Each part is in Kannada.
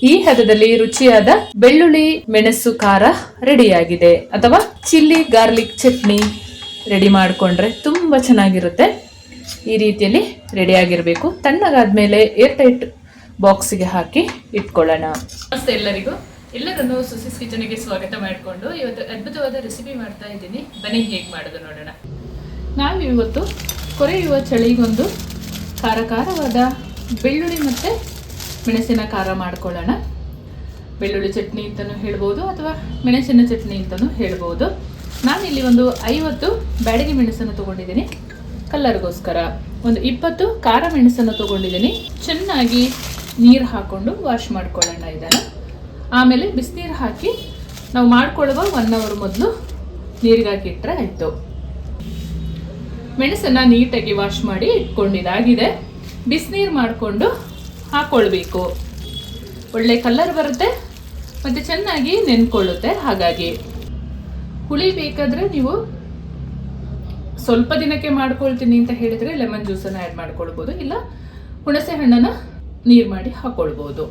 ಈ ಹದದಲ್ಲಿ ರುಚಿಯಾದ ಬೆಳ್ಳುಳ್ಳಿ ಮೆಣಸು ಖಾರ ರೆಡಿಯಾಗಿದೆ, ಅಥವಾ ಚಿಲ್ಲಿ ಗಾರ್ಲಿಕ್ ಚಟ್ನಿ ರೆಡಿ ಮಾಡಿಕೊಂಡ್ರೆ ತುಂಬಾ ಚೆನ್ನಾಗಿರುತ್ತೆ. ಈ ರೀತಿಯಲ್ಲಿ ರೆಡಿಯಾಗಿರಬೇಕು. ತಣ್ಣಗಾದ್ಮೇಲೆ ಏರ್ ಟೈಟ್ ಬಾಕ್ಸ್ಗೆ ಹಾಕಿ ಇಟ್ಕೊಳ್ಳೋಣ. ನಮಸ್ತೆ ಎಲ್ಲರಿಗೂ, ಎಲ್ಲರನ್ನು ಸುಸಿಸ್ ಕಿಚನ್ಗೆ ಸ್ವಾಗತ ಮಾಡಿಕೊಂಡು ಇವತ್ತು ಅದ್ಭುತವಾದ ರೆಸಿಪಿ ಮಾಡ್ತಾ ಇದ್ದೀನಿ. ಬನ್ನಿ ಹೇಗೆ ಮಾಡೋದು ನೋಡೋಣ. ನಾವು ಇವತ್ತು ಕೊರೆಯುವ ಚಳಿಗೊಂದು ಖಾರವಾದ ಬೆಳ್ಳುಳ್ಳಿ ಮತ್ತು ಮೆಣಸಿನ ಖಾರ ಮಾಡ್ಕೊಳ್ಳೋಣ. ಬೆಳ್ಳುಳ್ಳಿ ಚಟ್ನಿ ಅಂತಲೂ ಹೇಳ್ಬೋದು, ಅಥವಾ ಮೆಣಸಿನ ಚಟ್ನಿ ಅಂತಲೂ ಹೇಳ್ಬೋದು. ನಾನಿಲ್ಲಿ ಒಂದು 50 ಬ್ಯಾಡಗಿ ಮೆಣಸನ್ನು ತೊಗೊಂಡಿದ್ದೀನಿ ಕಲ್ಲರ್ಗೋಸ್ಕರ. ಒಂದು 20 ಖಾರ ಮೆಣಸನ್ನು ತೊಗೊಂಡಿದ್ದೀನಿ. ಚೆನ್ನಾಗಿ ನೀರು ಹಾಕ್ಕೊಂಡು ವಾಶ್ ಮಾಡ್ಕೊಳ್ಳೋಣ ಇದನ್ನು. ಆಮೇಲೆ ಬಿಸಿನೀರು ಹಾಕಿ ನಾವು ಮಾಡ್ಕೊಳ್ಳುವ 1 ಅವರ್ ಮೊದಲು ನೀರಿಗೆ ಹಾಕಿಟ್ರೆ ಆಯಿತು. ಮೆಣಸನ್ನು ನೀಟಾಗಿ ವಾಶ್ ಮಾಡಿ ಇಟ್ಕೊಂಡಿದ್ದಾಗಿದೆ. ಬಿಸಿನೀರು ಮಾಡಿಕೊಂಡು ಹಾಕ್ಕೊಳ್ಬೇಕು. ಒಳ್ಳೆ ಕಲರ್ ಬರುತ್ತೆ ಮತ್ತು ಚೆನ್ನಾಗಿ ನೆನ್ಕೊಳ್ಳುತ್ತೆ. ಹಾಗಾಗಿ ಹುಳಿ ಬೇಕಾದರೆ ನೀವು ಸ್ವಲ್ಪ ದಿನಕ್ಕೆ ಮಾಡ್ಕೊಳ್ತೀನಿ ಅಂತ ಹೇಳಿದರೆ ಲೆಮನ್ ಜ್ಯೂಸನ್ನು ಆ್ಯಡ್ ಮಾಡ್ಕೊಳ್ಬೋದು, ಇಲ್ಲ ಹುಣಸೆ ಹಣ್ಣನ್ನು ನೀರು ಮಾಡಿ ಹಾಕ್ಕೊಳ್ಬೋದು.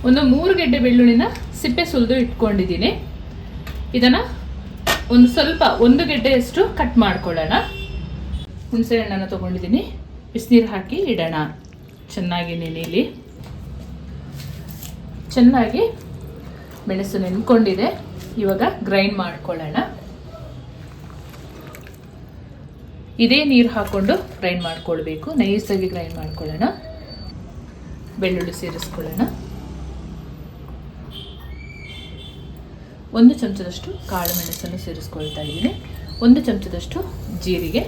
ಒಂದು 3 ಗೆಡ್ಡೆ ಬೆಳ್ಳುಳ್ಳಿನ ಸಿಪ್ಪೆ ಸುಲಿದು ಇಟ್ಕೊಂಡಿದ್ದೀನಿ. ಇದನ್ನು ಸ್ವಲ್ಪ 1 ಗೆಡ್ಡೆಯಷ್ಟು ಕಟ್ ಮಾಡ್ಕೊಳ್ಳೋಣ. ಹುಣಸೆ ಹಣ್ಣನ್ನು ತೊಗೊಂಡಿದ್ದೀನಿ. ಬಿಸಿನೀರು ಹಾಕಿ ಇಡೋಣ. ಚೆನ್ನಾಗಿ ನೆನೆಯಲಿ. ಚೆನ್ನಾಗಿ ಮೆಣಸು ನೆನ್ಕೊಂಡಿದೆ. ಇವಾಗ ಗ್ರೈಂಡ್ ಮಾಡ್ಕೊಳ್ಳೋಣ. ಇದೇ ನೀರು ಹಾಕ್ಕೊಂಡು ಗ್ರೈಂಡ್ ಮಾಡ್ಕೊಳ್ಬೇಕು. ನೈಸಾಗಿ ಗ್ರೈಂಡ್ ಮಾಡ್ಕೊಳ್ಳೋಣ. ಬೆಳ್ಳುಳ್ಳಿ ಸೇರಿಸ್ಕೊಳ್ಳೋಣ. 1 ಚಮಚದಷ್ಟು ಕಾಳು ಮೆಣಸನ್ನು ಸೇರಿಸ್ಕೊಳ್ತಾ ಇದ್ದೀನಿ. 1 ಚಮಚದಷ್ಟು ಜೀರಿಗೆ,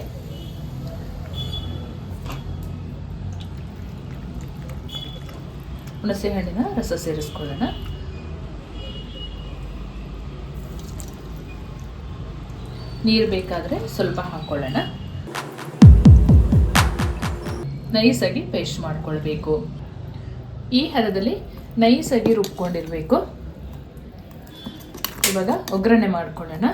ಹುಣಸೆ ಹಣ್ಣಿನ ರಸ ಸೇರಿಸ್ಕೊಳ್ಳೋಣ. ನೀರು ಬೇಕಾದರೆ ಸ್ವಲ್ಪ ಹಾಕ್ಕೊಳ್ಳೋಣ. ನೈಸಾಗಿ ಪೇಸ್ಟ್ ಮಾಡ್ಕೊಳ್ಬೇಕು. ಈ ಹದದಲ್ಲಿ ನೈಸಾಗಿ ರುಬ್ಕೊಂಡಿರಬೇಕು. ಇವಾಗ ಒಗ್ಗರಣೆ ಮಾಡ್ಕೊಳ್ಳೋಣ.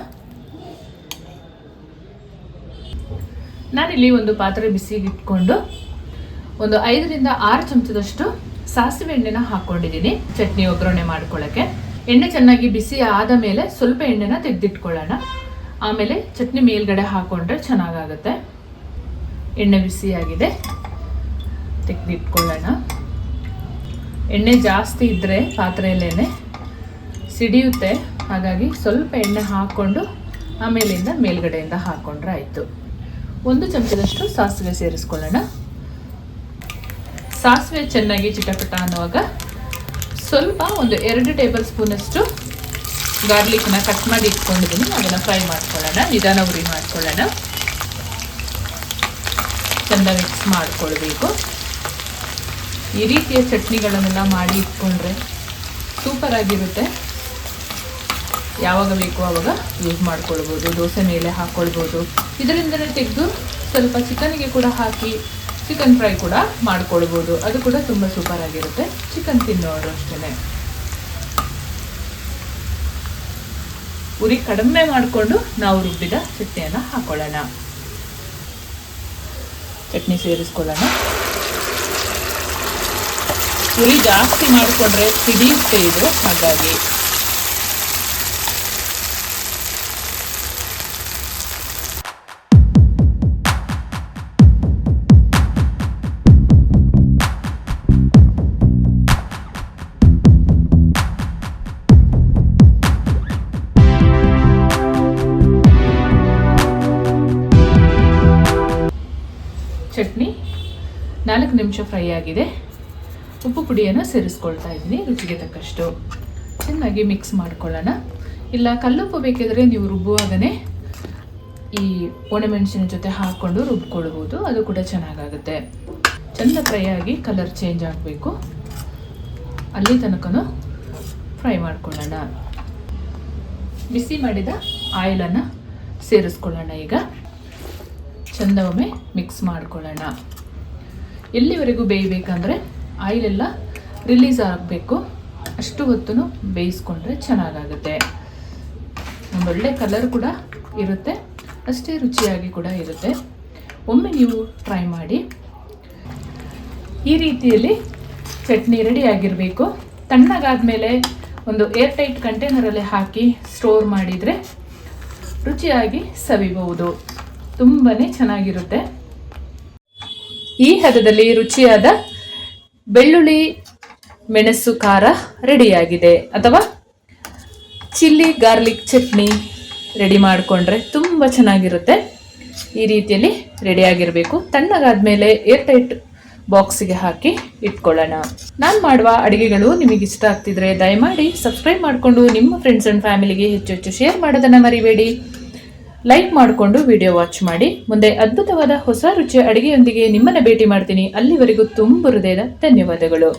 ನಾನಿಲ್ಲಿ ಒಂದು ಪಾತ್ರೆ ಬಿಸಿಗೆ ಇಟ್ಕೊಂಡು ಒಂದು 5 ರಿಂದ 6 ಚಮಚದಷ್ಟು ಸಾಸಿವೆ ಎಣ್ಣೆನ ಹಾಕ್ಕೊಂಡಿದ್ದೀನಿ ಚಟ್ನಿ ಒಗ್ಗರಣೆ ಮಾಡ್ಕೊಳ್ಳೋಕ್ಕೆ. ಎಣ್ಣೆ ಚೆನ್ನಾಗಿ ಬಿಸಿ ಆದ ಮೇಲೆ ಸ್ವಲ್ಪ ಎಣ್ಣೆನ ತೆಗೆದಿಟ್ಕೊಳ್ಳೋಣ. ಆಮೇಲೆ ಚಟ್ನಿ ಮೇಲ್ಗಡೆ ಹಾಕ್ಕೊಂಡ್ರೆ ಚೆನ್ನಾಗಾಗುತ್ತೆ. ಎಣ್ಣೆ ಬಿಸಿಯಾಗಿದೆ, ತೆಗೆದಿಟ್ಕೊಳ್ಳೋಣ. ಎಣ್ಣೆ ಜಾಸ್ತಿ ಇದ್ದರೆ ಪಾತ್ರೆಯಲ್ಲೇನೆ ಸಿಡಿಯುತ್ತೆ. ಹಾಗಾಗಿ ಸ್ವಲ್ಪ ಎಣ್ಣೆ ಹಾಕ್ಕೊಂಡು ಆಮೇಲಿಂದ ಮೇಲ್ಗಡೆಯಿಂದ ಹಾಕ್ಕೊಂಡ್ರೆ ಆಯಿತು. 1 ಚಮಚದಷ್ಟು ಸಾಸಿವೆ ಸೇರಿಸ್ಕೊಳ್ಳೋಣ. ಸಾಸಿವೆ ಚೆನ್ನಾಗಿ ಚಿಟಪಟ ಅನ್ನುವಾಗ ಸ್ವಲ್ಪ ಒಂದು 2 ಟೇಬಲ್ ಸ್ಪೂನಷ್ಟು ಗಾರ್ಲಿಕ್ನ ಕಟ್ ಮಾಡಿ ಇಟ್ಕೊಂಡಿದ್ದೀನಿ. ಅದನ್ನು ಫ್ರೈ ಮಾಡ್ಕೊಳ್ಳೋಣ. ನಿಧಾನ ಉರಿ ಮಾಡ್ಕೊಳ್ಳೋಣ. ಚೆಂದ ಮಿಕ್ಸ್ ಮಾಡಿಕೊಳ್ಬೇಕು. ಈ ರೀತಿಯ ಚಟ್ನಿಗಳನ್ನೆಲ್ಲ ಮಾಡಿ ಇಟ್ಕೊಂಡ್ರೆ ಸೂಪರ್ ಆಗಿರುತ್ತೆ. ಯಾವಾಗ ಬೇಕು ಆವಾಗ ಯೂಸ್ ಮಾಡ್ಕೊಳ್ಬೋದು. ದೋಸೆ ಮೇಲೆ ಹಾಕ್ಕೊಳ್ಬೋದು. ಇದರಿಂದಲೇ ತೆಗೆದು ಸ್ವಲ್ಪ ಚಿಕನ್ಗೆ ಕೂಡ ಹಾಕಿ ಚಿಕನ್ ಫ್ರೈ ಕೂಡ ಮಾಡ್ಕೊಳ್ಬೋದು. ಅದು ಕೂಡ ತುಂಬ ಸೂಪರ್ ಆಗಿರುತ್ತೆ. ಚಿಕನ್ ತಿನ್ನೋರು ಅಷ್ಟೇ. ಉರಿ ಕಡಿಮೆ ಮಾಡಿಕೊಂಡು ನಾವು ರುಬ್ಬಿದ ಚಟ್ನಿಯನ್ನು ಹಾಕೊಳ್ಳೋಣ. ಚಟ್ನಿ ಸೇರಿಸ್ಕೊಳ್ಳೋಣ. ಉರಿ ಜಾಸ್ತಿ ಮಾಡಿಕೊಂಡ್ರೆ ಸಿಡಿಯುತ್ತೆ ಇದು. ಹಾಗಾಗಿ ಚಟ್ನಿ 4 ನಿಮಿಷ ಫ್ರೈ ಆಗಿದೆ. ಉಪ್ಪು ಪುಡಿಯನ್ನು ಸೇರಿಸ್ಕೊಳ್ತಾ ಇದ್ದೀನಿ ರುಚಿಗೆ ತಕ್ಕಷ್ಟು. ಚೆನ್ನಾಗಿ ಮಿಕ್ಸ್ ಮಾಡ್ಕೊಳ್ಳೋಣ. ಇಲ್ಲ ಕಲ್ಲುಪ್ಪು ಬೇಕಿದ್ರೆ ನೀವು ರುಬ್ಬುವಾಗನೇ ಈ ಒಣಮೆಣಸಿನ ಜೊತೆ ಹಾಕ್ಕೊಂಡು ರುಬ್ಕೊಳ್ಬೋದು. ಅದು ಕೂಡ ಚೆನ್ನಾಗಾಗುತ್ತೆ. ಚೆಂದ ಫ್ರೈ ಆಗಿ ಕಲರ್ ಚೇಂಜ್ ಆಗಬೇಕು. ಅಲ್ಲಿ ತನಕನೂ ಫ್ರೈ ಮಾಡ್ಕೊಳ್ಳೋಣ. ಬಿಸಿ ಮಾಡಿದ ಆಯಿಲನ್ನು ಸೇರಿಸ್ಕೊಳ್ಳೋಣ. ಈಗ ಚೆಂದ ಒಮ್ಮೆ ಮಿಕ್ಸ್ ಮಾಡ್ಕೊಳ್ಳೋಣ. ಎಲ್ಲಿವರೆಗೂ ಬೇಯಬೇಕಂದ್ರೆ ಆಯಿಲೆಲ್ಲ ರಿಲೀಸ್ ಆಗಬೇಕು. ಅಷ್ಟು ಹೊತ್ತು ಬೇಯಿಸ್ಕೊಂಡ್ರೆ ಚೆನ್ನಾಗಾಗುತ್ತೆ. ಒಂದೊಳ್ಳೆ ಕಲರ್ ಕೂಡ ಇರುತ್ತೆ, ಅಷ್ಟೇ ರುಚಿಯಾಗಿ ಕೂಡ ಇರುತ್ತೆ. ಒಮ್ಮೆ ನೀವು ಟ್ರೈ ಮಾಡಿ. ಈ ರೀತಿಯಲ್ಲಿ ಚಟ್ನಿ ರೆಡಿಯಾಗಿರಬೇಕು. ತಣ್ಣಗಾದ್ಮೇಲೆ ಒಂದು ಏರ್ ಟೈಟ್ ಕಂಟೈನರಲ್ಲಿ ಹಾಕಿ ಸ್ಟೋರ್ ಮಾಡಿದರೆ ರುಚಿಯಾಗಿ ಸವಿಬಹುದು. ತುಂಬನೇ ಚೆನ್ನಾಗಿರುತ್ತೆ. ಈ ಹದದಲ್ಲಿ ರುಚಿಯಾದ ಬೆಳ್ಳುಳ್ಳಿ ಮೆಣಸು ಖಾರ ರೆಡಿಯಾಗಿದೆ, ಅಥವಾ ಚಿಲ್ಲಿ ಗಾರ್ಲಿಕ್ ಚಟ್ನಿ ರೆಡಿ ಮಾಡಿಕೊಂಡ್ರೆ ತುಂಬ ಚೆನ್ನಾಗಿರುತ್ತೆ. ಈ ರೀತಿಯಲ್ಲಿ ರೆಡಿಯಾಗಿರಬೇಕು. ತಣ್ಣಗಾದ್ಮೇಲೆ ಏರ್ ಟೈಟ್ ಬಾಕ್ಸಿಗೆ ಹಾಕಿ ಇಟ್ಕೊಳ್ಳೋಣ. ನಾನು ಮಾಡುವ ಅಡುಗೆಗಳು ನಿಮಗೆ ಇಷ್ಟ ಆಗ್ತಿದ್ರೆ ದಯಮಾಡಿ ಸಬ್ಸ್ಕ್ರೈಬ್ ಮಾಡಿಕೊಂಡು ನಿಮ್ಮ ಫ್ರೆಂಡ್ಸ್ ಆ್ಯಂಡ್ ಫ್ಯಾಮಿಲಿಗೆ ಹೆಚ್ಚು ಶೇರ್ ಮಾಡೋದನ್ನು ಮರಿಬೇಡಿ. ಲೈಕ್ ಮಾಡಿಕೊಂಡು ವಿಡಿಯೋ ವಾಚ್ ಮಾಡಿ. ಮುಂದೆ ಅದ್ಭುತವಾದ ಹೊಸ ರುಚಿಯ ಅಡುಗೆಯೊಂದಿಗೆ ನಿಮ್ಮನ್ನು ಭೇಟಿ ಮಾಡ್ತೀನಿ. ಅಲ್ಲಿವರೆಗೂ ತುಂಬ ಹೃದಯದ ಧನ್ಯವಾದಗಳು.